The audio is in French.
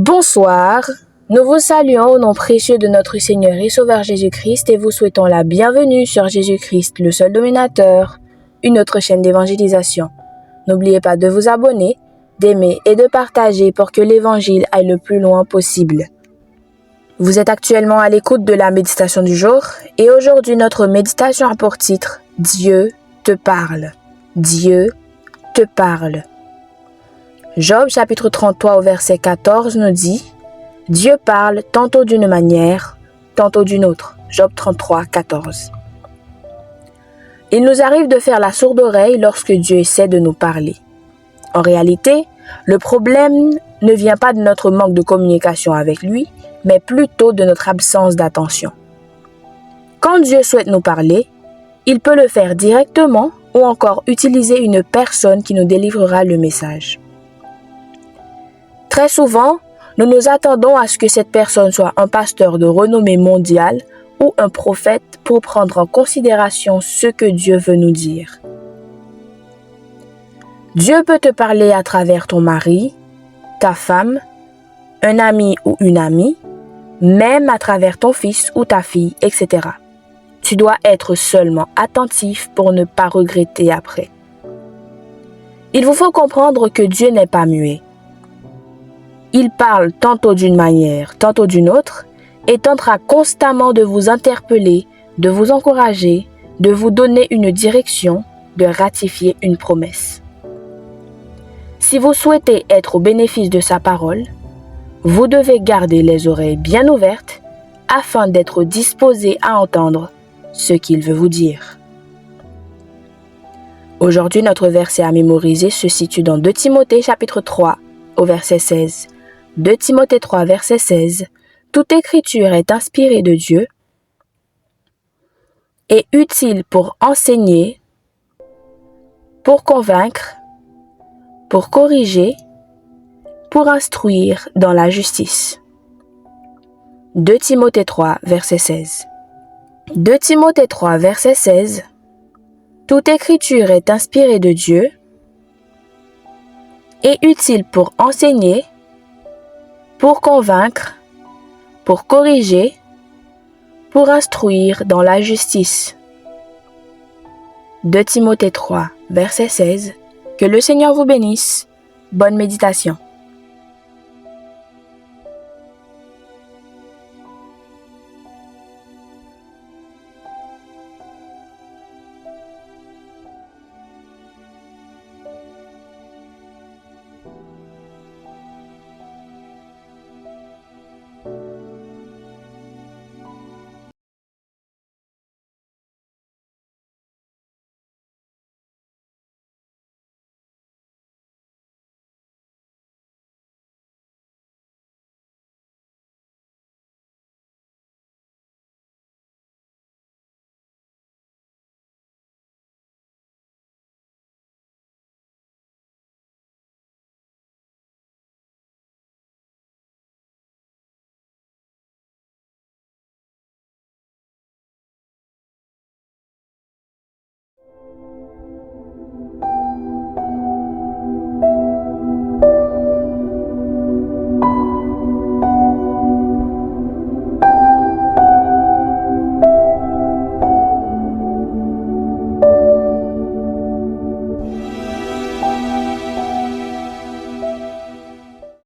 Bonsoir, nous vous saluons au nom précieux de notre Seigneur et Sauveur Jésus-Christ et vous souhaitons la bienvenue sur Jésus-Christ, le seul dominateur, une autre chaîne d'évangélisation. N'oubliez pas de vous abonner, d'aimer et de partager pour que l'évangile aille le plus loin possible. Vous êtes actuellement à l'écoute de la méditation du jour et aujourd'hui notre méditation a pour titre « Dieu te parle ». Dieu te parle. Job chapitre 33 au verset 14 nous dit « Dieu parle tantôt d'une manière, tantôt d'une autre ». Job 33, 14. Il nous arrive de faire la sourde oreille lorsque Dieu essaie de nous parler. En réalité, le problème ne vient pas de notre manque de communication avec lui, mais plutôt de notre absence d'attention. Quand Dieu souhaite nous parler, il peut le faire directement ou encore utiliser une personne qui nous délivrera le message. Très souvent, nous nous attendons à ce que cette personne soit un pasteur de renommée mondiale ou un prophète pour prendre en considération ce que Dieu veut nous dire. Dieu peut te parler à travers ton mari, ta femme, un ami ou une amie, même à travers ton fils ou ta fille, etc. Tu dois être seulement attentif pour ne pas regretter après. Il vous faut comprendre que Dieu n'est pas muet. Il parle tantôt d'une manière, tantôt d'une autre, et tentera constamment de vous interpeller, de vous encourager, de vous donner une direction, de ratifier une promesse. Si vous souhaitez être au bénéfice de sa parole, vous devez garder les oreilles bien ouvertes afin d'être disposé à entendre ce qu'il veut vous dire. Aujourd'hui, notre verset à mémoriser se situe dans 2 Timothée chapitre 3 au verset 16. 2 Timothée 3, verset 16. Toute écriture est inspirée de Dieu et utile pour enseigner, pour convaincre, pour corriger, pour instruire dans la justice. 2 Timothée 3, verset 16. 2 Timothée 3, verset 16. Toute écriture est inspirée de Dieu et utile pour enseigner, pour convaincre, pour corriger, pour instruire dans la justice. 2 Timothée 3, verset 16. Que le Seigneur vous bénisse. Bonne méditation.